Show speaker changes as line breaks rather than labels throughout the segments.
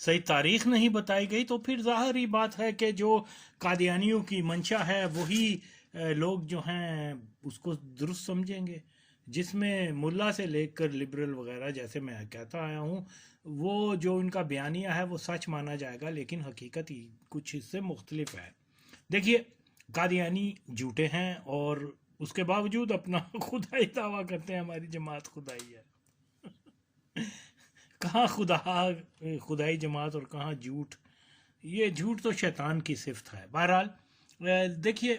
صحیح تاریخ نہیں بتائی گئی تو پھر ظاہری بات ہے کہ جو قادیانیوں کی منشا ہے وہی لوگ جو ہیں اس کو درست سمجھیں گے، جس میں ملا سے لے کر لبرل وغیرہ جیسے میں کہتا آیا ہوں وہ جو ان کا بیانیہ ہے وہ سچ مانا جائے گا، لیکن حقیقت ہی کچھ اس سے مختلف ہے۔ دیکھیے، قادیانی جھوٹے ہیں اور اس کے باوجود اپنا خدائی دعویٰ کرتے ہیں، ہماری جماعت خدائی ہے۔ کہاں خدائی جماعت اور کہاں جھوٹ؟ یہ جھوٹ تو شیطان کی صفت ہے۔ بہرحال دیکھیے،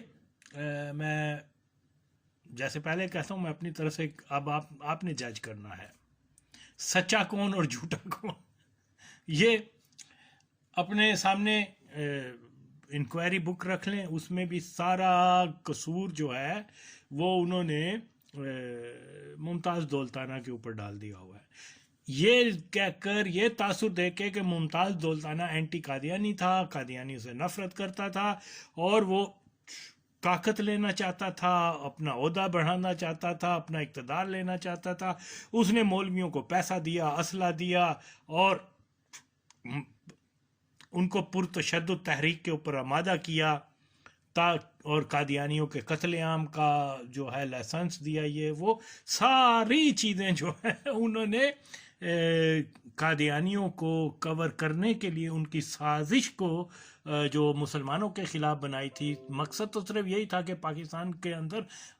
میں جیسے پہلے کہتا ہوں، میں اپنی طرف سے اب آپ نے جج کرنا ہے سچا کون اور جھوٹا کون۔ یہ اپنے سامنے انکوائری بک رکھ لیں، اس میں بھی سارا قصور جو ہے وہ انہوں نے ممتاز دولتانہ کے اوپر ڈال دیا ہوا ہے، یہ کہہ کر، یہ تاثر دے کے کہ ممتاز دولتانہ اینٹی قادیانی تھا، قادیانی سے نفرت کرتا تھا اور وہ طاقت لینا چاہتا تھا، اپنا عہدہ بڑھانا چاہتا تھا، اپنا اقتدار لینا چاہتا تھا۔ اس نے مولویوں کو پیسہ دیا، اسلحہ دیا اور ان کو پرتشدد تحریک کے اوپر آمادہ کیا، اور قادیانیوں کے قتل عام کا جو ہے لائسنس دیا۔ یہ وہ ساری چیزیں جو ہیں انہوں نے قادیانیوں کو کور کرنے کے لیے ان کی سازش کو جو مسلمانوں کے خلاف بنائی تھی، مقصد تو صرف یہی تھا کہ پاکستان کے اندر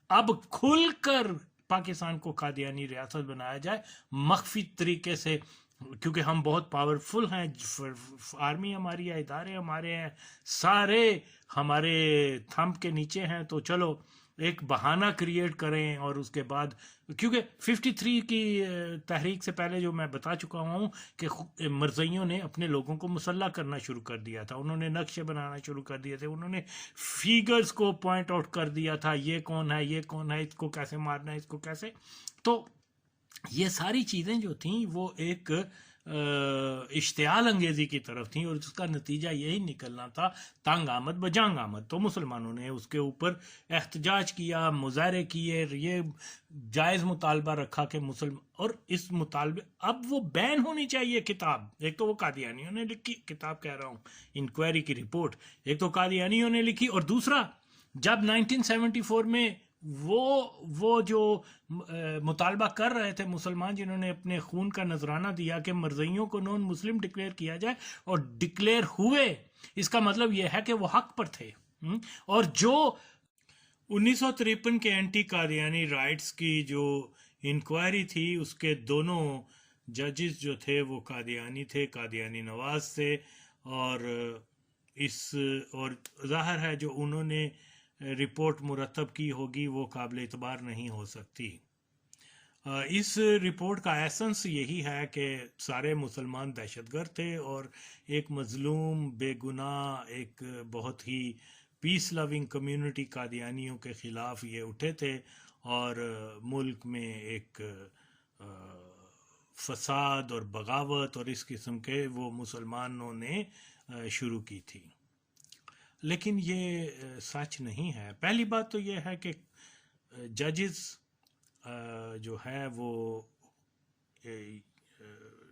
اب کھل کر پاکستان کو قادیانی ریاست بنایا جائے، مخفی طریقے سے، کیونکہ ہم بہت پاورفل ہیں، آرمی ہماری ہے، ادارے ہمارے ہیں، سارے ہمارے تھمب کے نیچے ہیں، تو چلو ایک بہانہ کریٹ کریں۔ اور اس کے بعد کیونکہ 53 کی تحریک سے پہلے جو میں بتا چکا ہوں کہ مرزائیوں نے اپنے لوگوں کو مسلح کرنا شروع کر دیا تھا، انہوں نے نقشے بنانا شروع کر دیے تھے، انہوں نے فیگرز کو پوائنٹ آؤٹ کر دیا تھا، یہ کون ہے، یہ کون ہے، اس کو کیسے مارنا ہے، اس کو کیسے۔ تو یہ ساری چیزیں جو تھیں وہ ایک اشتعال انگیزی کی طرف تھیں، اور اس کا نتیجہ یہی نکلنا تھا، تنگ آمد بجنگ آمد۔ تو مسلمانوں نے اس کے اوپر احتجاج کیا، مظاہرے کیے، یہ جائز مطالبہ رکھا کہ اور اس مطالبے اب وہ بین ہونی چاہیے کتاب۔ ایک تو وہ قادیانیوں نے لکھی کتاب، کہہ رہا ہوں انکوائری کی رپورٹ، ایک تو قادیانیوں نے لکھی، اور دوسرا جب 1974 میں وہ جو مطالبہ کر رہے تھے مسلمان، جنہوں نے اپنے خون کا نذرانہ دیا کہ مرزائیوں کو نون مسلم ڈکلیئر کیا جائے، اور ڈکلیئر ہوئے، اس کا مطلب یہ ہے کہ وہ حق پر تھے۔ اور جو 1953 کے اینٹی قادیانی رائٹس کی جو انکوائری تھی، اس کے دونوں ججز جو تھے وہ قادیانی تھے، قادیانی نواز تھے، اور ظاہر ہے جو انہوں نے رپورٹ مرتب کی ہوگی وہ قابل اعتبار نہیں ہو سکتی۔ اس رپورٹ کا ایسنس یہی ہے کہ سارے مسلمان دہشت گرد تھے، اور ایک مظلوم بے گناہ ایک بہت ہی پیس لونگ کمیونٹی قادیانیوں کے خلاف یہ اٹھے تھے، اور ملک میں ایک فساد اور بغاوت اور اس قسم کے وہ مسلمانوں نے شروع کی تھی۔ لیکن یہ سچ نہیں ہے۔ پہلی بات تو یہ ہے کہ ججز جو ہے وہ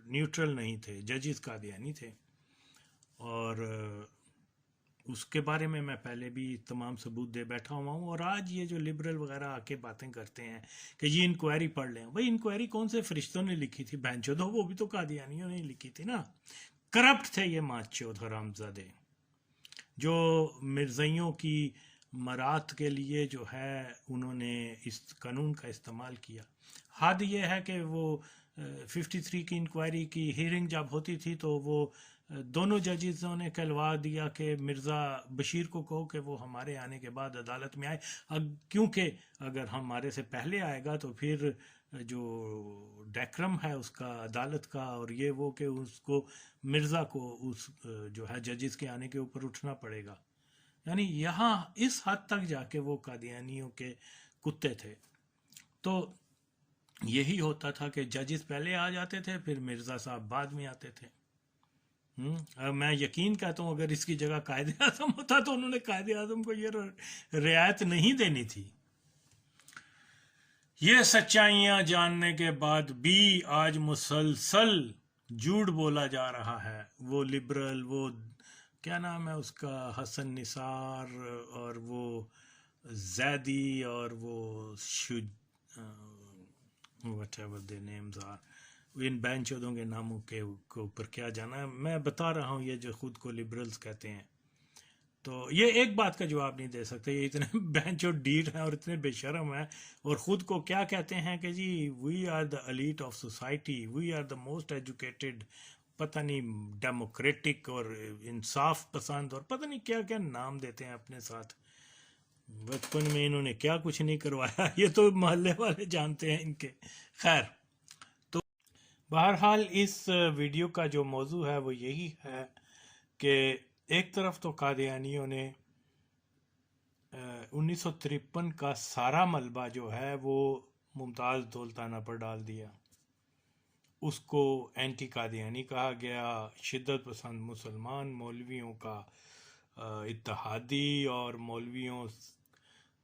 نیوٹرل نہیں تھے، ججز قادیانی تھے، اور اس کے بارے میں پہلے بھی تمام ثبوت دے بیٹھا ہوا ہوں۔ اور آج یہ جو لبرل وغیرہ آ کے باتیں کرتے ہیں کہ یہ انکوائری پڑھ لیں، بھائی انکوائری کون سے فرشتوں نے لکھی تھی؟ بہن چودھو، وہ بھی تو قادیانیوں نے لکھی تھی نا۔ کرپٹ تھے یہ ماچود حرامزادے، جو مرزائیوں کی مراد کے لیے جو ہے انہوں نے اس قانون کا استعمال کیا۔ حد یہ ہے کہ وہ 53 کی انکوائری کی ہیرنگ جب ہوتی تھی تو وہ دونوں ججزوں نے کہلوا دیا کہ مرزا بشیر کو کہو کہ وہ ہمارے آنے کے بعد عدالت میں آئے، کیونکہ اگر ہمارے سے پہلے آئے گا تو پھر جو ڈیکرم ہے اس کا عدالت کا، اور یہ وہ کہ اس کو مرزا کو اس جو ہے ججز کے آنے کے اوپر اٹھنا پڑے گا۔ یعنی یہاں اس حد تک جا کے وہ قادیانیوں کے کتے تھے۔ تو یہی ہوتا تھا کہ ججز پہلے آ جاتے تھے، پھر مرزا صاحب بعد میں آتے تھے۔ میں یقین کہتا ہوں اگر اس کی جگہ قائد اعظم ہوتا تو انہوں نے قائد اعظم کو یہ رعایت نہیں دینی تھی۔ یہ سچائیاں جاننے کے بعد بھی آج مسلسل جھوٹ بولا جا رہا ہے. وہ لبرل، وہ کیا نام ہے اس کا، حسن نثار، اور وہ زیدی، اور وہ whatever they names are, ان بین چودوں کے ناموں کے اوپر کیا جانا ہے. میں بتا رہا ہوں یہ جو خود کو لبرلز کہتے ہیں، تو یہ ایک بات کا جواب نہیں دے سکتے. یہ اتنے بینچ اور ڈیٹ ہیں اور اتنے بے شرم ہیں، اور خود کو کیا کہتے ہیں کہ جی we are the elite of society, we are the most educated, پتہ نہیں ڈیموکریٹک اور انصاف پسند، اور پتہ نہیں کیا کیا نام دیتے ہیں اپنے ساتھ. بچپن میں انہوں نے کیا کچھ نہیں کروایا، یہ تو محلے والے جانتے ہیں ان کے. خیر، تو بہرحال اس ویڈیو کا جو موضوع ہے وہ یہی ہے کہ ایک طرف تو قادیانیوں نے 1953 کا سارا ملبہ جو ہے وہ ممتاز دولتانہ پر ڈال دیا. اس کو اینٹی قادیانی کہا گیا، شدت پسند مسلمان مولویوں کا اتحادی اور مولویوں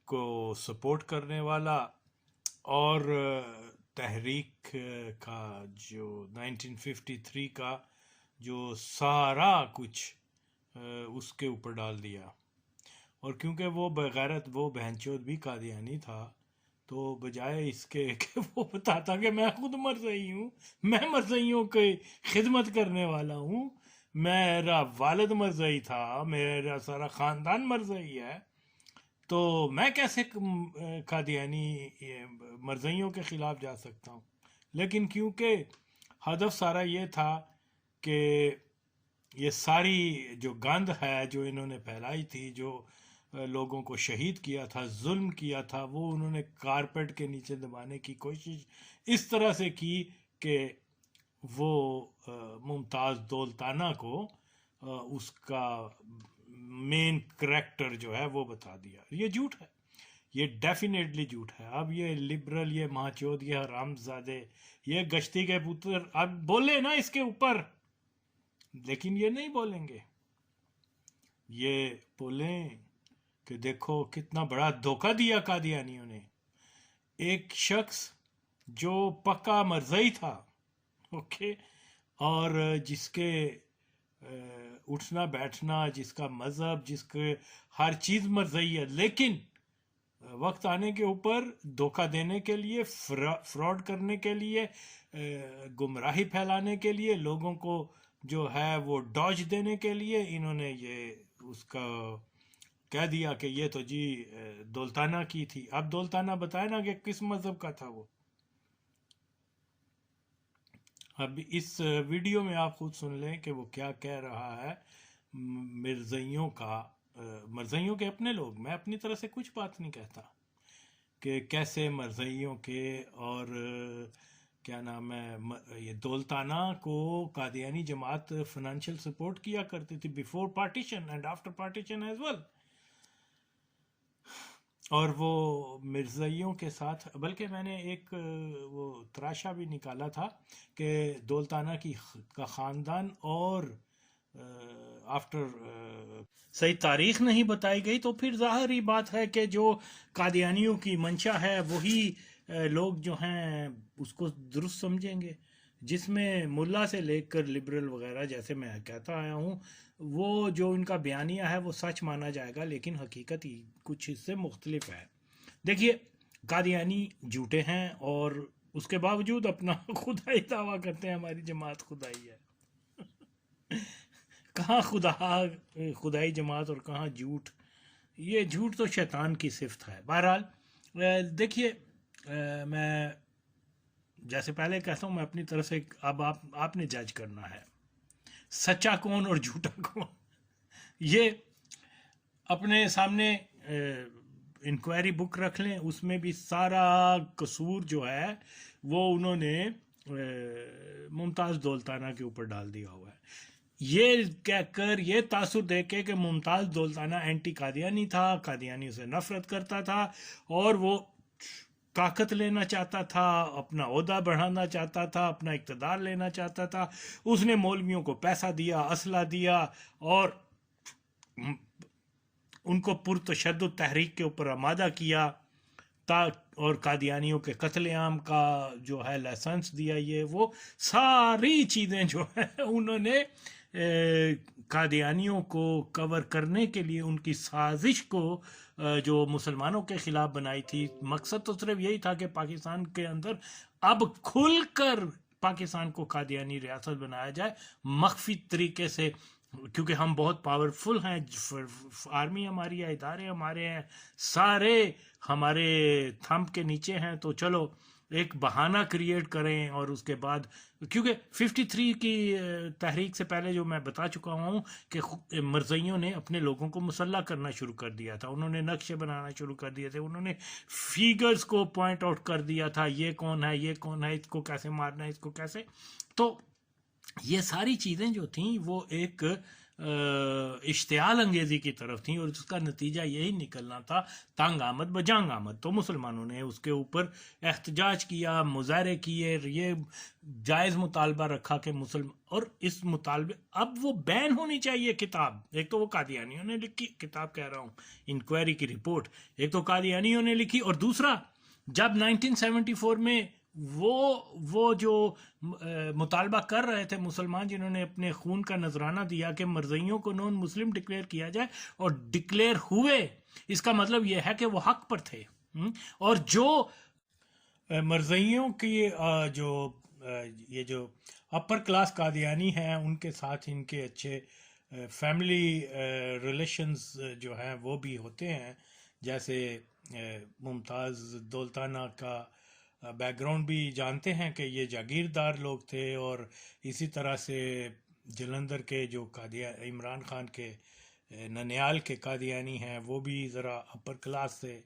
کو سپورٹ کرنے والا، اور تحریک کا جو 1953 کا جو سارا کچھ اس کے اوپر ڈال دیا. اور کیونکہ وہ بغیرت، وہ بہنچود بھی قادیانی تھا، تو بجائے اس کے کہ وہ بتاتا کہ میں خود مرزئی ہوں، میں مرزئیوں کی خدمت کرنے والا ہوں، میرا والد مرزئی تھا، میرا سارا خاندان مرزئی ہے، تو میں کیسے قادیانی مرزئیوں کے خلاف جا سکتا ہوں. لیکن کیونکہ ہدف سارا یہ تھا کہ یہ ساری جو گند ہے جو انہوں نے پھیلائی تھی، جو لوگوں کو شہید کیا تھا، ظلم کیا تھا، وہ انہوں نے کارپیٹ کے نیچے دبانے کی کوشش اس طرح سے کی کہ وہ ممتاز دولتانہ کو اس کا مین کریکٹر جو ہے وہ بتا دیا. یہ جھوٹ ہے، یہ ڈیفینیٹلی جھوٹ ہے. اب یہ لبرل، یہ ماچود، یہ حرام زادے، یہ گشتی کے پتر اب بولے نا اس کے اوپر، لیکن یہ نہیں بولیں گے. یہ بولیں کہ دیکھو کتنا بڑا دھوکہ دیا قادیانیوں نے. ایک شخص جو پکا مرزئی تھا، اوکے، اور جس کے اٹھنا بیٹھنا، جس کا مذہب، جس کے ہر چیز مرزئی ہے، لیکن وقت آنے کے اوپر دھوکہ دینے کے لیے، فراڈ کرنے کے لیے، گمراہی پھیلانے کے لیے، لوگوں کو جو ہے وہ ڈاج دینے کے لیے انہوں نے یہ اس کا کہہ دیا کہ یہ تو جی دولتانہ کی تھی. اب دولتانہ بتائے نا کہ کس مذہب کا تھا وہ. اب اس ویڈیو میں آپ خود سن لیں کہ وہ کیا کہہ رہا ہے مرزائیوں کا. مرزائیوں کے اپنے لوگ، میں اپنی طرح سے کچھ بات نہیں کہتا، کہ کیسے مرزائیوں کے اور کیا نام ہے یہ دولتانہ کو قادیانی جماعت فنانشل سپورٹ کیا کرتی تھی before partition and after partition as well. اور وہ مرزائیوں کے ساتھ، بلکہ میں نے ایک وہ تراشا بھی نکالا تھا کہ دولتانہ کا خاندان اور آفٹر صحیح تاریخ نہیں بتائی گئی، تو پھر ظاہر ہی بات ہے کہ جو قادیانیوں کی منشا ہے وہی لوگ جو ہیں اس کو درست سمجھیں گے، جس میں ملا سے لے کر لبرل وغیرہ، جیسے میں کہتا آیا ہوں، وہ جو ان کا بیانیہ ہے وہ سچ مانا جائے گا، لیکن حقیقت ہی کچھ اس سے مختلف ہے. دیکھیے، قادیانی جھوٹے ہیں اور اس کے باوجود اپنا خدائی دعویٰ کرتے ہیں، ہماری جماعت خدائی ہے. کہاں خدائی جماعت اور کہاں جھوٹ. یہ جھوٹ تو شیطان کی صفت ہے. بہرحال دیکھیے، میں جیسے پہلے کہتا ہوں، میں اپنی طرف سے، اب آپ نے جج کرنا ہے سچا کون اور جھوٹا کون. یہ اپنے سامنے انکوائری بک رکھ لیں، اس میں بھی سارا قصور جو ہے وہ انہوں نے ممتاز دولتانہ کے اوپر ڈال دیا ہوا ہے. یہ کہہ کر، یہ تاثر دے کے کہ ممتاز دولتانہ اینٹی قادیانی تھا، قادیانی سے نفرت کرتا تھا، اور وہ طاقت لینا چاہتا تھا، اپنا عہدہ بڑھانا چاہتا تھا، اپنا اقتدار لینا چاہتا تھا. اس نے مولویوں کو پیسہ دیا، اسلحہ دیا، اور ان کو پرتشدد تحریک کے اوپر آمادہ کیا اور قادیانیوں کے قتل عام کا جو ہے لائسنس دیا، یہ وہ ساری چیزیں جو ہے انہوں نے قادیانیوں کو کور کرنے کے لیے ان کی سازش کو جو مسلمانوں کے خلاف بنائی تھی، مقصد تو صرف یہی تھا کہ پاکستان کے اندر اب کھل کر پاکستان کو قادیانی ریاست بنایا جائے مخفی طریقے سے، کیونکہ ہم بہت پاورفل ہیں، آرمی ہماری ہے، ادارے ہمارے ہیں، سارے ہمارے تھمب کے نیچے ہیں، تو چلو ایک بہانہ کریٹ کریں۔ اور اس کے بعد کیونکہ 53 کی تحریک سے پہلے جو میں بتا چکا ہوں کہ مرزائیوں نے اپنے لوگوں کو مسلح کرنا شروع کر دیا تھا، انہوں نے نقشے بنانا شروع کر دیے تھے، انہوں نے فیگرز کو پوائنٹ آؤٹ کر دیا تھا، یہ کون ہے، یہ کون ہے، اس کو کیسے مارنا ہے، اس کو کیسے۔ تو یہ ساری چیزیں جو تھیں وہ ایک اشتعال انگیزی کی طرف تھیں، اور اس کا نتیجہ یہی نکلنا تھا تنگ آمد بجنگ آمد۔ تو مسلمانوں نے اس کے اوپر احتجاج کیا، مظاہرے کیے، یہ جائز مطالبہ رکھا کہ اور اس مطالبے اب وہ بین ہونی چاہیے کتاب۔ ایک تو وہ قادیانیوں نے لکھی کتاب، کہہ رہا ہوں انکوائری کی رپورٹ، ایک تو قادیانیوں نے لکھی، اور دوسرا جب 1974 میں وہ جو مطالبہ کر رہے تھے مسلمان، جنہوں نے اپنے خون کا نذرانہ دیا کہ مرزائیوں کو نون مسلم ڈکلیئر کیا جائے، اور ڈکلیئر ہوئے، اس کا مطلب یہ ہے کہ وہ حق پر تھے۔ اور جو مرزائیوں کی یہ جو اپر کلاس قادیانی ہیں، ان کے ساتھ ان کے اچھے فیملی ریلیشنز جو ہیں وہ بھی ہوتے ہیں، جیسے ممتاز دولتانہ کا بیک گراؤنڈ بھی جانتے ہیں کہ یہ جاگیردار لوگ تھے، اور اسی طرح سے جلندھر کے جو عمران خان کے ننیال کے قادیانی ہیں وہ بھی ذرا اپر کلاس تھے،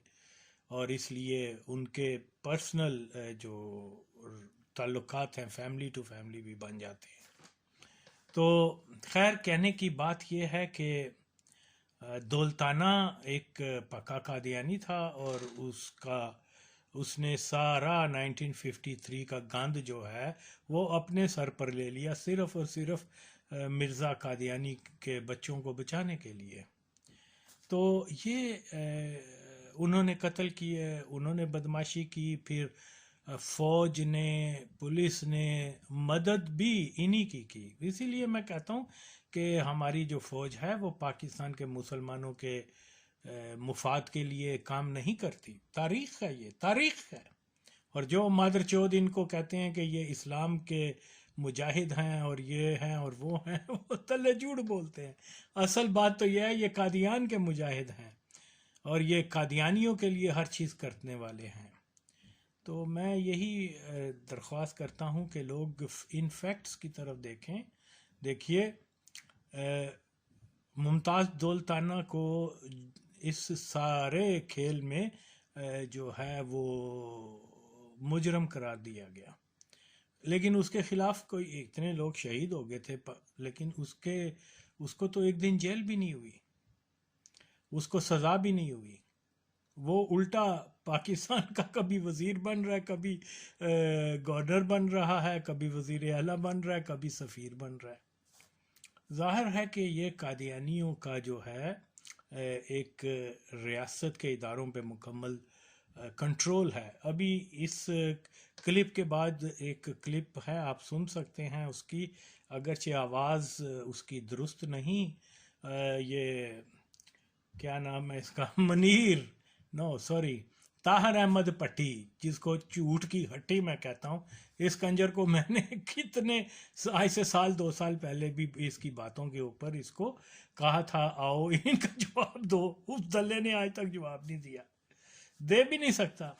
اور اس لیے ان کے پرسنل جو تعلقات ہیں فیملی ٹو فیملی بھی بن جاتے ہیں۔ تو خیر، کہنے کی بات یہ ہے کہ دولتانہ ایک پکا قادیانی تھا، اور اس نے سارا 1953 کا گند جو ہے وہ اپنے سر پر لے لیا، صرف اور صرف مرزا قادیانی کے بچوں کو بچانے کے لیے۔ تو یہ انہوں نے قتل کیے، انہوں نے بدماشی کی، پھر فوج نے، پولیس نے مدد بھی انہی کی۔ اسی لیے میں کہتا ہوں کہ ہماری جو فوج ہے وہ پاکستان کے مسلمانوں کے مفاد کے لیے کام نہیں کرتی۔ تاریخ ہے، یہ تاریخ ہے۔ اور جو مادر چود ان کو کہتے ہیں کہ یہ اسلام کے مجاہد ہیں اور یہ ہیں اور وہ ہیں، وہ تلے جھوٹ بولتے ہیں۔ اصل بات تو یہ ہے، یہ قادیان کے مجاہد ہیں، اور یہ قادیانیوں کے لیے ہر چیز کرنے والے ہیں۔ تو میں یہی درخواست کرتا ہوں کہ لوگ ان فیکٹس کی طرف دیکھیے۔ ممتاز دولتانہ کو اس سارے کھیل میں جو ہے وہ مجرم قرار دیا گیا، لیکن اس کے خلاف کوئی اتنے لوگ شہید ہو گئے تھے، لیکن اس کو تو ایک دن جیل بھی نہیں ہوئی، اس کو سزا بھی نہیں ہوئی۔ وہ الٹا پاکستان کا کبھی وزیر بن رہا ہے، کبھی گورنر بن رہا ہے، کبھی وزیر اعلیٰ بن رہا ہے، کبھی سفیر بن رہا ہے۔ ظاہر ہے کہ یہ قادیانیوں کا جو ہے ایک ریاست کے اداروں پہ مکمل کنٹرول ہے۔ ابھی اس کلپ کے بعد ایک کلپ ہے، آپ سن سکتے ہیں اس کی، اگرچہ آواز اس کی درست نہیں۔ یہ کیا نام ہے اس کا، طاہر احمد پٹھی، جس کو جھوٹ کی ہٹی میں کہتا ہوں، اس کنجر کو میں نے کتنے آج سے سال 2 سال پہلے بھی اس کی باتوں کے اوپر اس کو کہا تھا آؤ ان کا جواب دو، اس دلے نے آج تک جواب نہیں دیا، دے بھی نہیں سکتا۔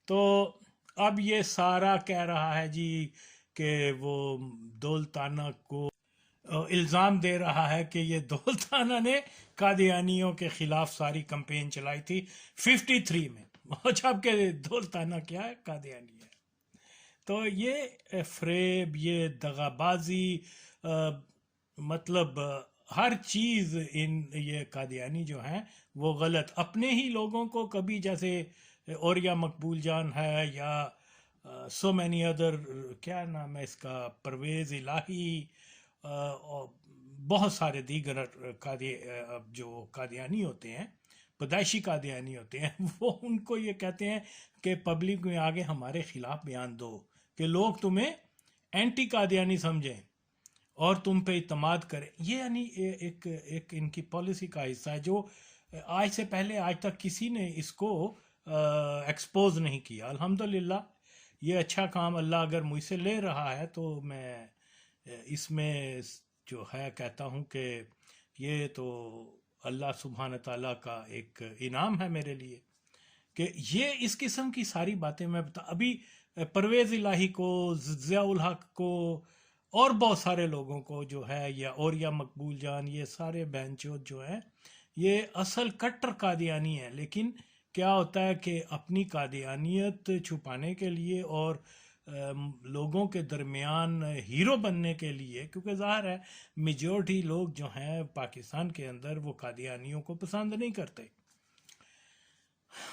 تو اب یہ سارا کہہ رہا ہے جی کہ وہ دولتانہ کو الزام دے رہا ہے کہ یہ دولتانہ نے قادیانیوں کے خلاف ساری کمپین چلائی تھی 53 میں، جبکہ دولتانہ کیا ہے، قادیانی ہے۔ تو یہ فریب، یہ دغا بازی، مطلب ہر چیز یہ قادیانی جو ہیں وہ غلط، اپنے ہی لوگوں کو کبھی، جیسے اوریا مقبول جان ہے، یا سو مینی ادر، کیا نام ہے اس کا، پرویز الہی، بہت سارے دیگر جو قادیانی ہوتے ہیں پیدائشی قادیانی ہوتے ہیں وہ ان کو یہ کہتے ہیں کہ پبلک میں آگے ہمارے خلاف بیان دو کہ لوگ تمہیں اینٹی قادیانی سمجھیں اور تم پہ اعتماد کریں. یہ یعنی ایک ان کی پالیسی کا حصہ ہے جو آج سے پہلے آج تک کسی نے اس کو ایکسپوز نہیں کیا. الحمدللہ یہ اچھا کام اللہ اگر مجھ سے لے رہا ہے تو میں اس میں جو ہے کہتا ہوں کہ یہ تو اللہ سبحانہ تعالیٰ کا ایک انعام ہے میرے لیے کہ یہ اس قسم کی ساری باتیں میں ابھی پرویز الہی کو، ضیاء الحق کو اور بہت سارے لوگوں کو جو ہے یا مقبول جان، یہ سارے بہن چود جو ہیں یہ اصل کٹر قادیانی ہیں. لیکن کیا ہوتا ہے کہ اپنی قادیانیت چھپانے کے لیے اور لوگوں کے درمیان ہیرو بننے کے لیے، کیونکہ ظاہر ہے میجورٹی لوگ جو ہیں پاکستان کے اندر وہ قادیانیوں کو پسند نہیں کرتے.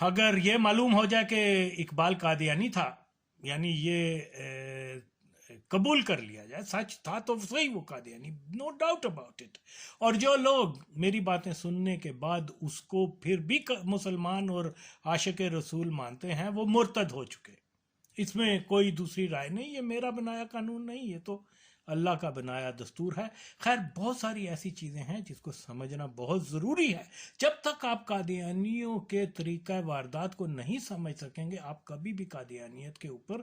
اگر یہ معلوم ہو جائے کہ اقبال قادیانی تھا، یعنی یہ قبول کر لیا جائے سچ تھا تو صحیح وہ Qadiani, no doubt about it. اور جو لوگ میری باتیں سننے کے بعد اس کو پھر بھی مسلمان اور عاشق رسول مانتے ہیں وہ مرتد ہو چکے. اس میں کوئی دوسری رائے نہیں، یہ میرا بنایا قانون نہیں، یہ تو اللہ کا بنایا دستور ہے. خیر بہت ساری ایسی چیزیں ہیں جس کو سمجھنا بہت ضروری ہے. جب تک آپ قادیانیوں کے طریقہ واردات کو نہیں سمجھ سکیں گے آپ کبھی بھی قادیانیت کے اوپر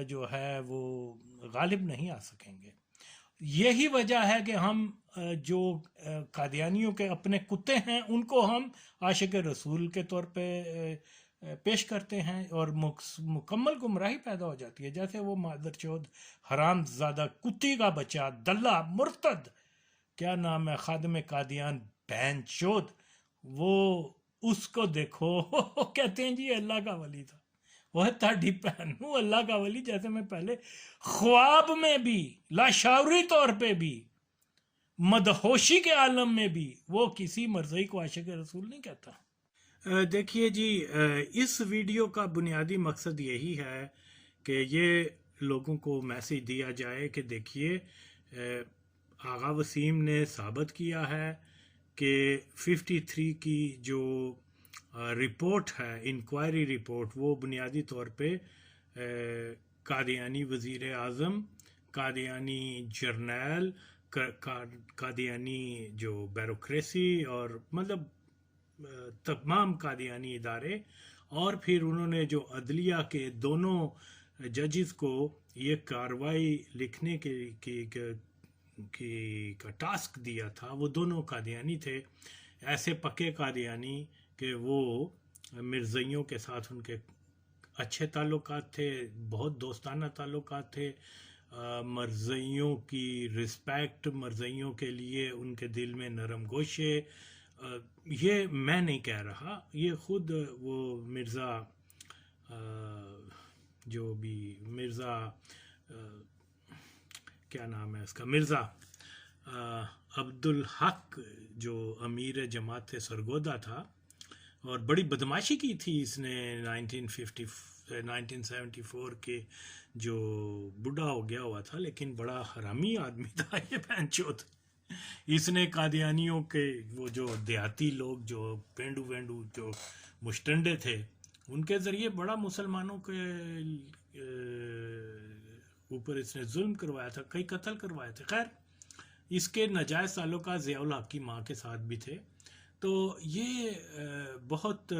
جو ہے وہ غالب نہیں آ سکیں گے. یہی وجہ ہے کہ ہم جو قادیانیوں کے اپنے کتے ہیں ان کو ہم عاشق رسول کے طور پہ پیش کرتے ہیں اور مکمل گمراہی پیدا ہو جاتی ہے. جیسے وہ مادر چود حرام زادہ کتی کا بچہ دلہ مرتد کیا نام ہے خادم قادیان بہن چود، وہ اس کو دیکھو کہتے ہیں جی اللہ کا ولی تھا. وہ تاڑی پہنو اللہ کا ولی، جیسے میں پہلے خواب میں بھی لاشعوری طور پہ بھی مدہوشی کے عالم میں بھی وہ کسی مرضی کو عاشق رسول نہیں کہتا. دیکھیے جی اس ویڈیو کا بنیادی مقصد یہی ہے کہ یہ لوگوں کو میسیج دیا جائے کہ دیکھیے آغا وسیم نے ثابت کیا ہے کہ 53 کی جو رپورٹ ہے، انکوائری رپورٹ، وہ بنیادی طور پہ قادیانی وزیر اعظم، قادیانی جرنیل، قادیانی جو بیوروکریسی اور مطلب تمام قادیانی ادارے، اور پھر انہوں نے جو عدلیہ کے دونوں ججز کو یہ کاروائی لکھنے کا ٹاسک دیا تھا، وہ دونوں قادیانی تھے. ایسے پکے قادیانی کہ وہ مرزائیوں کے ساتھ ان کے اچھے تعلقات تھے، بہت دوستانہ تعلقات تھے، مرزائیوں کی رسپیکٹ، مرزائیوں کے لیے ان کے دل میں نرم گوشے. یہ میں نہیں کہہ رہا، یہ خود وہ مرزا جو بھی مرزا کیا نام ہے اس کا، مرزا عبدالحق جو امیر جماعت سرگودا تھا، اور بڑی بدماشی کی تھی اس نے 1974 کے جو بوڑھا ہو گیا ہوا تھا لیکن بڑا حرامی آدمی تھا یہ بہنچود. اس نے قادیانیوں کے وہ جو دیہاتی لوگ جو پینڈو وینڈو جو مشٹنڈے تھے ان کے ذریعے بڑا مسلمانوں کے اوپر اس نے ظلم کروایا تھا، کئی قتل کروائے تھے. خیر اس کے ناجائز تعلقات ضیاء الحق کی ماں کے ساتھ بھی تھے. تو یہ بہت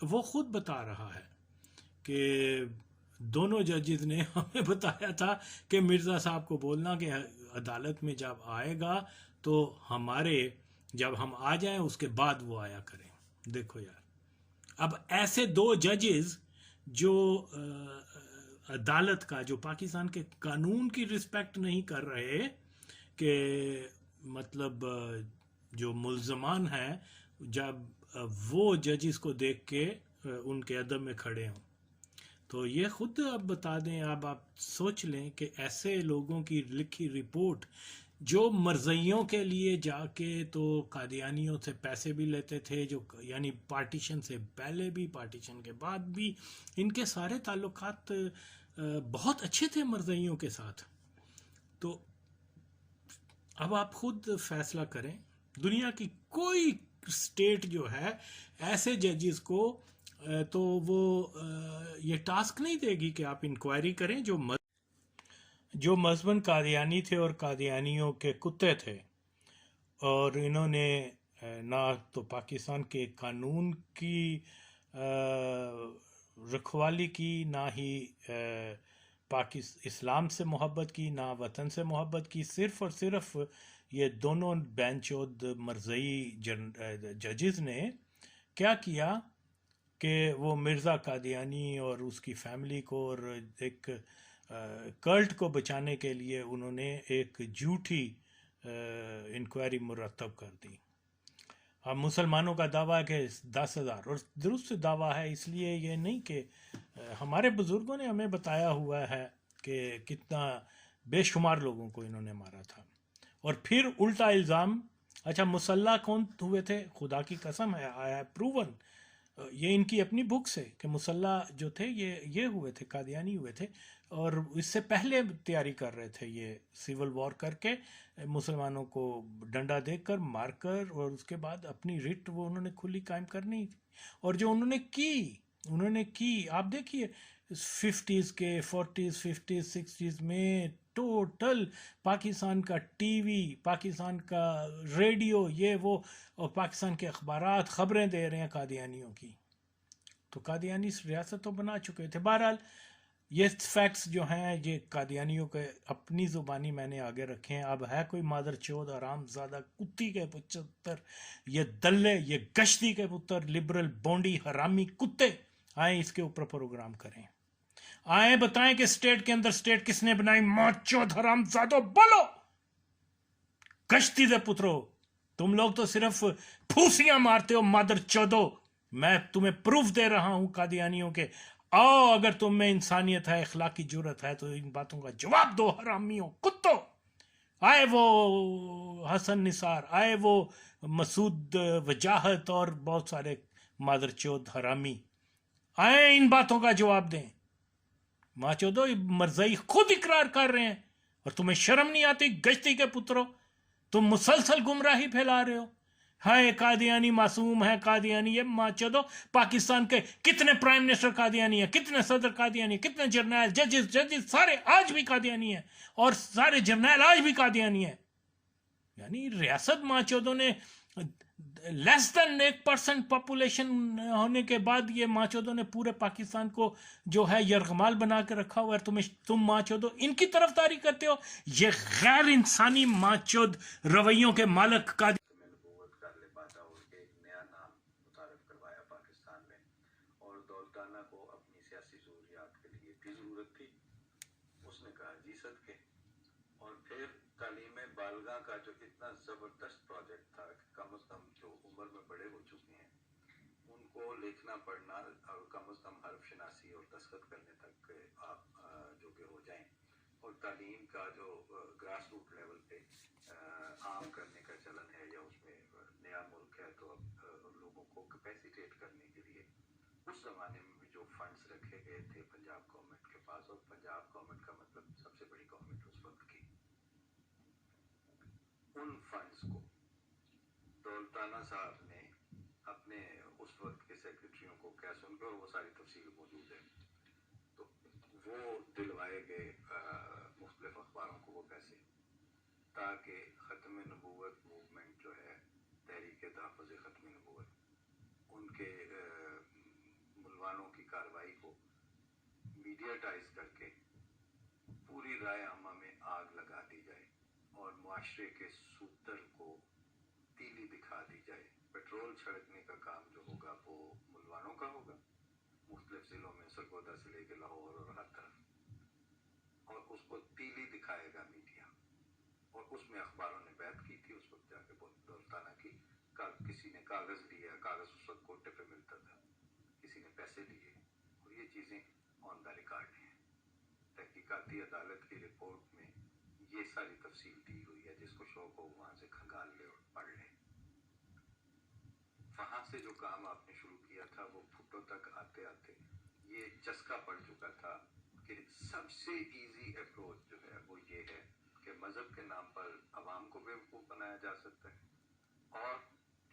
وہ خود بتا رہا ہے کہ دونوں ججز نے ہمیں بتایا تھا کہ مرزا صاحب کو بولنا کہ عدالت میں جب آئے گا تو ہمارے جب ہم آ جائیں اس کے بعد وہ آیا کریں. دیکھو یار، اب ایسے دو ججز جو عدالت کا، جو پاکستان کے قانون کی رسپیکٹ نہیں کر رہے، کہ مطلب جو ملزمان ہیں جب وہ ججز کو دیکھ کے ان کے ادب میں کھڑے ہوں، تو یہ خود اب بتا دیں. اب آپ سوچ لیں کہ ایسے لوگوں کی لکھی رپورٹ جو مرزائیوں کے لیے جا کے تو قادیانیوں سے پیسے بھی لیتے تھے، جو یعنی پارٹیشن سے پہلے بھی پارٹیشن کے بعد بھی ان کے سارے تعلقات بہت اچھے تھے مرزائیوں کے ساتھ. تو اب آپ خود فیصلہ کریں. دنیا کی کوئی اسٹیٹ جو ہے ایسے ججز کو تو وہ یہ ٹاسک نہیں دے گی کہ آپ انکوائری کریں جو مذہباً قادیانی تھے اور قادیانیوں کے کتے تھے، اور انہوں نے نہ تو پاکستان کے قانون کی رکھوالی کی، نہ ہی اسلام سے محبت کی، نہ وطن سے محبت کی. صرف اور صرف یہ دونوں بینچود مرزئی ججز نے کیا کیا کہ وہ مرزا قادیانی اور اس کی فیملی کو اور ایک کلٹ کو بچانے کے لیے انہوں نے ایک جھوٹی انکوائری مرتب کر دی. اب مسلمانوں کا دعویٰ ہے کہ 10,000، اور درست دعویٰ ہے، اس لیے یہ نہیں کہ ہمارے بزرگوں نے ہمیں بتایا ہوا ہے کہ کتنا بے شمار لوگوں کو انہوں نے مارا تھا. اور پھر الٹا الزام، اچھا مسلح کون ہوئے تھے؟ خدا کی قسم ہے، آئی ہیو پروون، یہ ان کی اپنی بکس ہے کہ مسلح جو تھے یہ ہوئے تھے، قادیانی ہوئے تھے، اور اس سے پہلے تیاری کر رہے تھے یہ سیول وار کر کے مسلمانوں کو ڈنڈا دے کر مار کر، اور اس کے بعد اپنی رٹ وہ انہوں نے کھلی قائم کرنی تھی. اور جو انہوں نے کی آپ دیکھیے 50s کے 40s 50s 60s میں ٹوٹل پاکستان کا ٹی وی، پاکستان کا ریڈیو، یہ وہ، اور پاکستان کے اخبارات خبریں دے رہے ہیں قادیانیوں کی. تو قادیانی ریاست تو بنا چکے تھے. بہرحال یہ فیکٹس جو ہیں یہ قادیانیوں کے اپنی زبانی میں نے آگے رکھے ہیں. اب ہے کوئی مادر چود حرام زادہ کتی کے پچھتر، یہ دلے، یہ گشتی کے پتر، لبرل بونڈی حرامی کتے آئیں اس کے اوپر پروگرام کریں، آئیں بتائیں کہ اسٹیٹ کے اندر اسٹیٹ کس نے بنائی. ماں چود حرام زادو بولو، گشتی دے پترو، تم لوگ تو صرف پھوسیاں مارتے ہو مادر چودو. میں تمہیں پروف دے رہا ہوں قادیانیوں کے، آؤ اگر تم میں انسانیت ہے، اخلاقی جرت ہے تو ان باتوں کا جواب دو حرامیوں کتو. آئے وہ حسن نثار، آئے وہ مسعود وجاہت اور بہت سارے مادر چود حرامی، آئے ان باتوں کا جواب دیں. ماں چودو مرزائی خود اقرار کر رہے ہیں، اور تمہیں شرم نہیں آتی گشتی کے پترو؟ تم مسلسل گمراہی پھیلا رہے ہو. ہائے قادیانی معصوم ہے، قادیانی یہ ماں چودو. پاکستان کے کتنے پرائم منسٹر قادیانی ہیں، کتنے صدر قادیانی ہیں، کتنے جرنیل، ججز سارے آج بھی قادیانی ہیں، اور سارے جرنیل آج بھی قادیانی ہیں. یعنی ریاست ماں چودوں نے لیس دین 1% پاپولیشن ہونے کے بعد یہ ماں چودوں نے پورے پاکستان کو جو ہے یرغمال بنا کے رکھا ہوا ہے. تم ماں چودوں ان کی طرفداری کرتے ہو. یہ غیر انسانی ماں چود رویوں کے مالک کا
کو اپنی سیاسی ضروریات کے لیے بھی ضرورت تھی. اس نے کہا جی صدقے. اور پھر تعلیم بالغاہ کا جو اتنا زبردست پروجیکٹ تھا کہ کم از کم جو عمر میں بڑے ہو چکے ہیں ان کو لکھنا پڑھنا اور کم از کم حرف شناسی اور دستخط کرنے تک آپ جو کہ ہو جائیں، اور تعلیم کا جو گراس روٹ لیول پہ عام کرنے کا چلن ہے، یا اس میں نیا ملک ہے تو اب لوگوں کو کیپیسیٹیٹ کرنے کے لیے اس زمانے میں بھی جو فنڈز رکھے گئے تھے پنجاب گورنمنٹ کے پاس، اور پنجاب گورنمنٹ کا مطلب سب سے بڑی گورنمنٹ اس وقت کی، ان فنڈز کو دولتانہ صاحب نے اپنے اس وقت کے سیکرٹریوں کو کیا سن کے، اور وہ ساری تفصیل موجود ہے، تو وہ دلوائے گئے مختلف اخباروں کو وہ پیسے، تاکہ ختم نبوت موومنٹ جو ہے، تحریک تحفظ ختم نبوت، ان کے ملوانوں کی کارروائی کو میڈیاٹائز کر کے پوری رائے عامہ میں آگ لگا دی جائے، اور معاشرے کے سوتر کو تیلی دکھا دی جائے. پیٹرول چھڑکنے کا کام جو ہوگا وہ ملوانوں کا ہوگا، مختلف ضلعوں میں، سرگودا سے لے کے لاہور اور ہر طرف، اور اس کو تیلی دکھائے گا میڈیا. اور اس میں اخباروں نے بیعت کی تھی اس وقت جا کے دولتانہ کی. کسی نے کاغذ لیا، کاغذ اس وقت کوٹے پہ ملتا تھا، کسی نے پیسے لیے، اور یہ چیزیں آن دا ریکارڈ ہیں. تحقیقاتی عدالت کی رپورٹ میں یہ ساری تفصیل دی ہوئی ہے، جس کو شوق ہو وہاں سے کھنگال لے اور پڑھ لے. وہاں سے جو کام آپ نے شروع کیا تھا وہ بھٹو تک آتے آتے یہ چسکا پڑ چکا تھا کہ سب سے ایزی اپروچ جو ہے وہ یہ ہے کہ مذہب کے نام پر عوام کو بیوقوف بنایا جا سکتا ہے، اور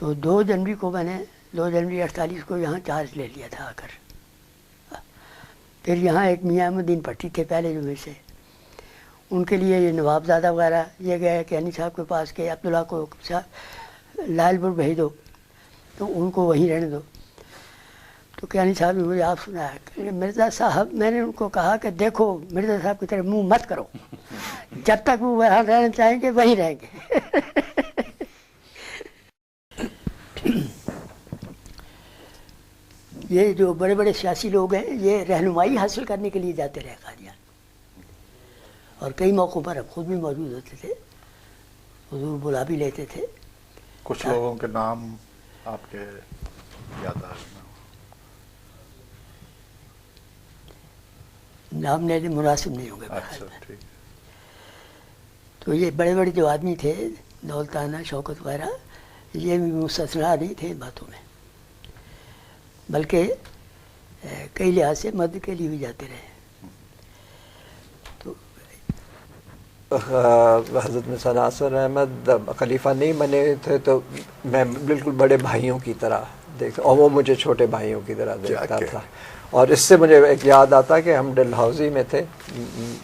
تو 2 جنوری کو میں نے 2 جنوری 48 کو یہاں چارج لے لیا تھا آ کر. پھر یہاں ایک میاں احمدین پٹی تھے پہلے جو میں سے، ان کے لیے یہ نواب زادہ وغیرہ یہ گئے کینی صاحب کے پاس کہ عبداللہ کو لال پور بھیج دو، تو ان کو وہیں رہنے دو. تو کینی صاحب نے مجھے آپ سنایا کہ مرزا صاحب، میں نے ان کو کہا کہ دیکھو مرزا صاحب کی طرف منہ مت کرو، جب تک وہ وہاں رہنا چاہیں گے وہیں رہیں گے. یہ جو بڑے بڑے سیاسی لوگ ہیں یہ رہنمائی حاصل کرنے کے لیے جاتے رہے قادیان، اور کئی موقعوں پر ہم خود بھی موجود ہوتے تھے، حضور بلا بھی لیتے تھے.
کچھ لوگوں کے نام آپ کے یاد آ رہے ہیں؟
نام لینے مناسب نہیں ہوں گے.
اچھا ٹھیک.
تو یہ بڑے بڑے جو آدمی تھے دولتانہ شوکت وغیرہ، یہ بھی مستثنا نہیں تھے ان باتوں میں، بلکہ کئی لحاظ سے مدد کے لیے بھی جاتے رہے. تو
حضرت مرزا ناصر احمد خلیفہ نہیں بنے تھے تو میں بالکل بڑے بھائیوں کی طرح دیکھتا، اور وہ مجھے چھوٹے بھائیوں کی طرح دیکھتا تھا. اور اس سے مجھے ایک یاد آتا کہ ہم ڈل ہاؤزی میں تھے،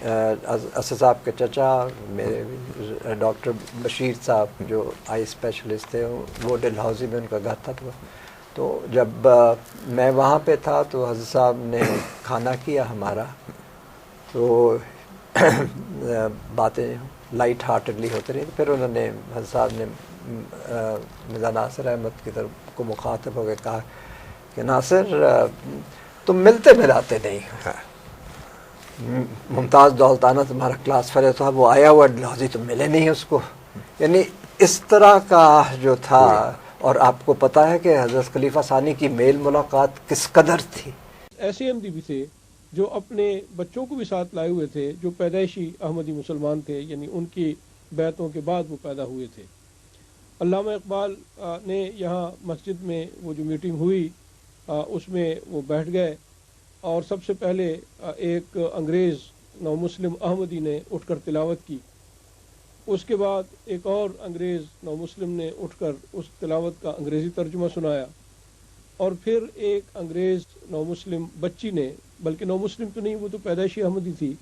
اسد صاحب کے چچا میرے ڈاکٹر بشیر صاحب جو آئی اسپیشلسٹ تھے، وہ ڈل ہاؤزی میں ان کا گھر تھا. تو جب میں وہاں پہ تھا تو حضرت صاحب نے کھانا کیا ہمارا، تو باتیں لائٹ ہارٹڈلی ہوتی رہی. پھر انہوں نے حضرت صاحب نے مرزا ناصر احمد کی طرف کو مخاطب ہو کے کہا کہ ناصر تم ملتے ملاتے نہیں، ممتاز دولتانہ تمہارا کلاس فیلو تھا، وہ آیا ہوا ڈلہوزی تم ملے نہیں اس کو. یعنی اس طرح کا جو تھا. اور آپ کو پتہ ہے کہ حضرت خلیفہ ثانی کی میل ملاقات کس قدر تھی.
ایسے احمدی بھی تھے جو اپنے بچوں کو بھی ساتھ لائے ہوئے تھے جو پیدائشی احمدی مسلمان تھے، یعنی ان کی بیعتوں کے بعد وہ پیدا ہوئے تھے. علامہ اقبال نے یہاں مسجد میں وہ جو میٹنگ ہوئی اس میں وہ بیٹھ گئے، اور سب سے پہلے ایک انگریز نو مسلم احمدی نے اٹھ کر تلاوت کی. اس کے بعد ایک اور انگریز نو مسلم نے اٹھ کر اس تلاوت کا انگریزی ترجمہ سنایا، اور پھر ایک انگریز نو مسلم بچی نے، بلکہ نو مسلم تو نہیں، وہ تو پیدائشی احمدی تھی،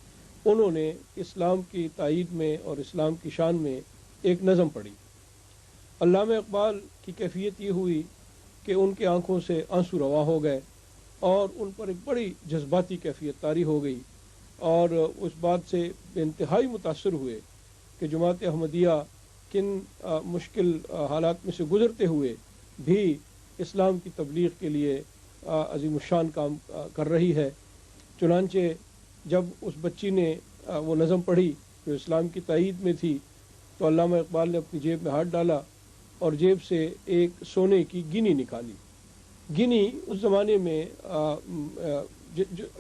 انہوں نے اسلام کی تائید میں اور اسلام کی شان میں ایک نظم پڑھی. علامہ اقبال کی کیفیت یہ ہوئی کہ ان کے آنکھوں سے آنسو روا ہو گئے، اور ان پر ایک بڑی جذباتی کیفیت طاری ہو گئی، اور اس بات سے بے انتہائی متاثر ہوئے کہ جماعت احمدیہ کن مشکل حالات میں سے گزرتے ہوئے بھی اسلام کی تبلیغ کے لیے عظیم الشان کام کر رہی ہے. چنانچہ جب اس بچی نے وہ نظم پڑھی جو اسلام کی تائید میں تھی، تو علامہ اقبال نے اپنی جیب میں ہاتھ ڈالا اور جیب سے ایک سونے کی گنی نکالی. گنی اس زمانے میں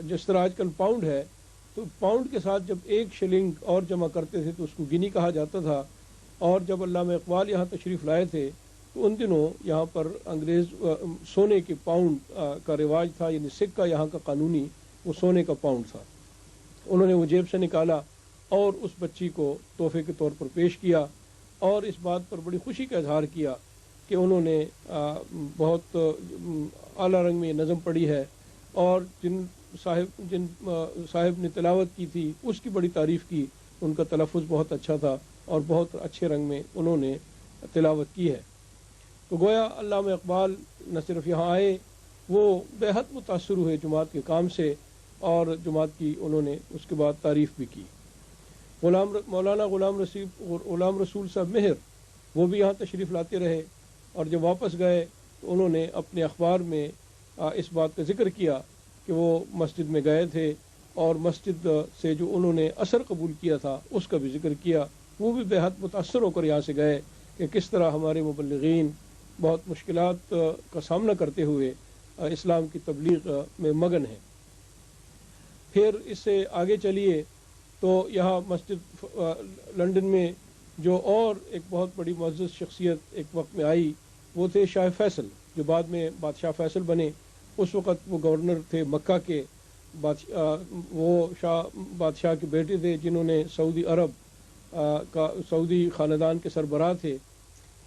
جس طرح آج کل پاؤنڈ ہے، تو پاؤنڈ کے ساتھ جب 1 شلنگ اور جمع کرتے تھے تو اس کو گنی کہا جاتا تھا. اور جب علامہ اقبال یہاں تشریف لائے تھے تو ان دنوں یہاں پر انگریز سونے کے پاؤنڈ کا رواج تھا، یعنی سکہ یہاں کا قانونی وہ سونے کا پاؤنڈ تھا. انہوں نے وہ جیب سے نکالا اور اس بچی کو تحفے کے طور پر پیش کیا، اور اس بات پر بڑی خوشی کا اظہار کیا کہ انہوں نے بہت اعلیٰ رنگ میں یہ نظم پڑھی ہے، اور جن صاحب نے تلاوت کی تھی اس کی بڑی تعریف کی. ان کا تلفظ بہت اچھا تھا اور بہت اچھے رنگ میں انہوں نے تلاوت کی ہے. تو گویا علامہ اقبال نہ صرف یہاں آئے، وہ بے حد متاثر ہوئے جماعت کے کام سے، اور جماعت کی انہوں نے اس کے بعد تعریف بھی کی. مولانا غلام رسول صاحب مہر وہ بھی یہاں تشریف لاتے رہے، اور جب واپس گئے تو انہوں نے اپنے اخبار میں اس بات کا ذکر کیا کہ وہ مسجد میں گئے تھے، اور مسجد سے جو انہوں نے اثر قبول کیا تھا اس کا بھی ذکر کیا. وہ بھی بے حد متاثر ہو کر یہاں سے گئے کہ کس طرح ہمارے مبلغین بہت مشکلات کا سامنا کرتے ہوئے اسلام کی تبلیغ میں مگن ہیں. پھر اس سے آگے چلیے تو یہاں مسجد لندن میں جو اور ایک بہت بڑی معزز شخصیت ایک وقت میں آئی، وہ تھے شاہ فیصل، جو بعد میں بادشاہ فیصل بنے. اس وقت وہ گورنر تھے مکہ کے. وہ بادشاہ کے بیٹے تھے جنہوں نے سعودی عرب کا سعودی خاندان کے سربراہ تھے.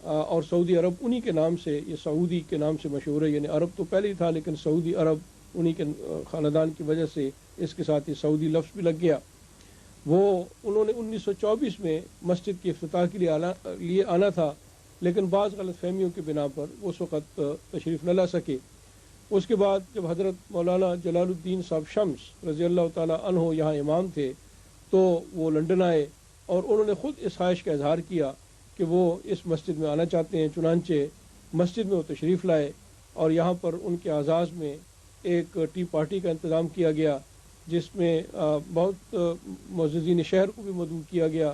اور سعودی عرب انہی کے نام سے، یہ سعودی کے نام سے مشہور ہے، یعنی عرب تو پہلے ہی تھا لیکن سعودی عرب انہی کے خاندان کی وجہ سے اس کے ساتھ یہ سعودی لفظ بھی لگ گیا۔ انہوں نے 1924 میں مسجد کی افتتاح کے لیے آنا تھا، لیکن بعض غلط فہمیوں کی بنا پر اس وقت تشریف نہ لا سکے۔ اس کے بعد جب حضرت مولانا جلال الدین صاحب شمس رضی اللہ تعالیٰ عنہ یہاں امام تھے تو وہ لنڈن آئے اور انہوں نے خود اس خواہش کا اظہار کیا کہ وہ اس مسجد میں آنا چاہتے ہیں، چنانچہ مسجد میں وہ تشریف لائے اور یہاں پر ان کے اعزاز میں ایک ٹی پارٹی کا انتظام کیا گیا، جس میں بہت معززین شہر کو بھی مدعو کیا گیا۔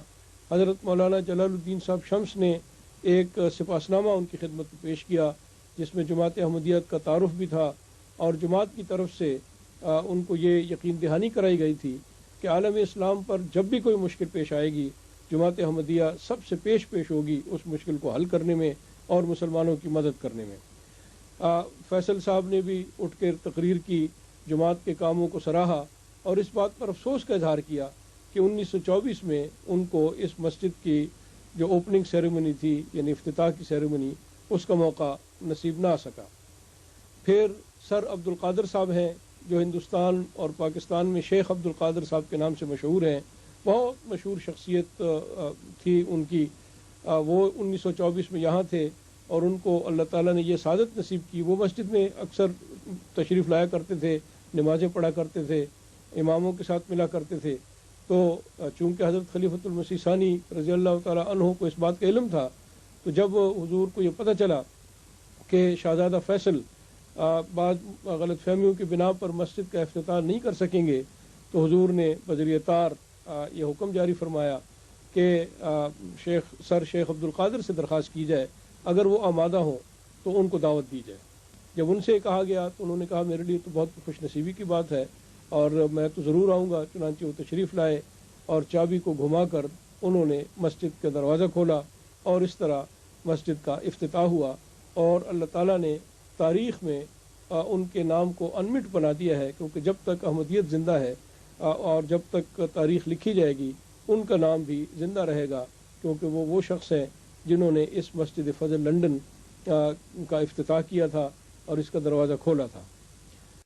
حضرت مولانا جلال الدین صاحب شمس نے ایک سپاسنامہ ان کی خدمت میں پیش کیا، جس میں جماعت احمدیت کا تعارف بھی تھا، اور جماعت کی طرف سے ان کو یہ یقین دہانی کرائی گئی تھی کہ عالم اسلام پر جب بھی کوئی مشکل پیش آئے گی، جماعت احمدیہ سب سے پیش ہوگی اس مشکل کو حل کرنے میں اور مسلمانوں کی مدد کرنے میں۔ فیصل صاحب نے بھی اٹھ کر تقریر کی، جماعت کے کاموں کو سراہا اور اس بات پر افسوس کا اظہار کیا کہ 1924 میں ان کو اس مسجد کی جو اوپننگ سیریمنی تھی، یعنی افتتاح کی سیریمنی، اس کا موقع نصیب نہ آ سکا۔ پھر سر عبد القادر صاحب ہیں جو ہندوستان اور پاکستان میں شیخ عبد القادر صاحب کے نام سے مشہور ہیں، بہت مشہور شخصیت تھی ان کی۔ وہ 1924 میں یہاں تھے اور ان کو اللہ تعالیٰ نے یہ سعادت نصیب کی، وہ مسجد میں اکثر تشریف لایا کرتے تھے، نمازیں پڑھا کرتے تھے، اماموں کے ساتھ ملا کرتے تھے۔ تو چونکہ حضرت خلیفۃ المسیح ثانی رضی اللہ تعالیٰ عنہ کو اس بات کا علم تھا، تو جب حضور کو یہ پتہ چلا کہ شہزادہ فیصل بعض غلط فہمیوں کی بنا پر مسجد کا افتتاح نہیں کر سکیں گے، تو حضور نے بذریعہ طار یہ حکم جاری فرمایا کہ سر شیخ عبد القادر سے درخواست کی جائے، اگر وہ آمادہ ہوں تو ان کو دعوت دی جائے۔ جب ان سے کہا گیا تو انہوں نے کہا میرے لیے تو بہت خوش نصیبی کی بات ہے اور میں تو ضرور آؤں گا۔ چنانچہ وہ تشریف لائے اور چابی کو گھما کر انہوں نے مسجد کا دروازہ کھولا اور اس طرح مسجد کا افتتاح ہوا، اور اللہ تعالیٰ نے تاریخ میں ان کے نام کو انمٹ بنا دیا ہے، کیونکہ جب تک احمدیت زندہ ہے اور جب تک تاریخ لکھی جائے گی ان کا نام بھی زندہ رہے گا، کیونکہ وہ شخص ہیں جنہوں نے اس مسجد فضل لنڈن کا افتتاح کیا تھا اور اس کا دروازہ کھولا تھا۔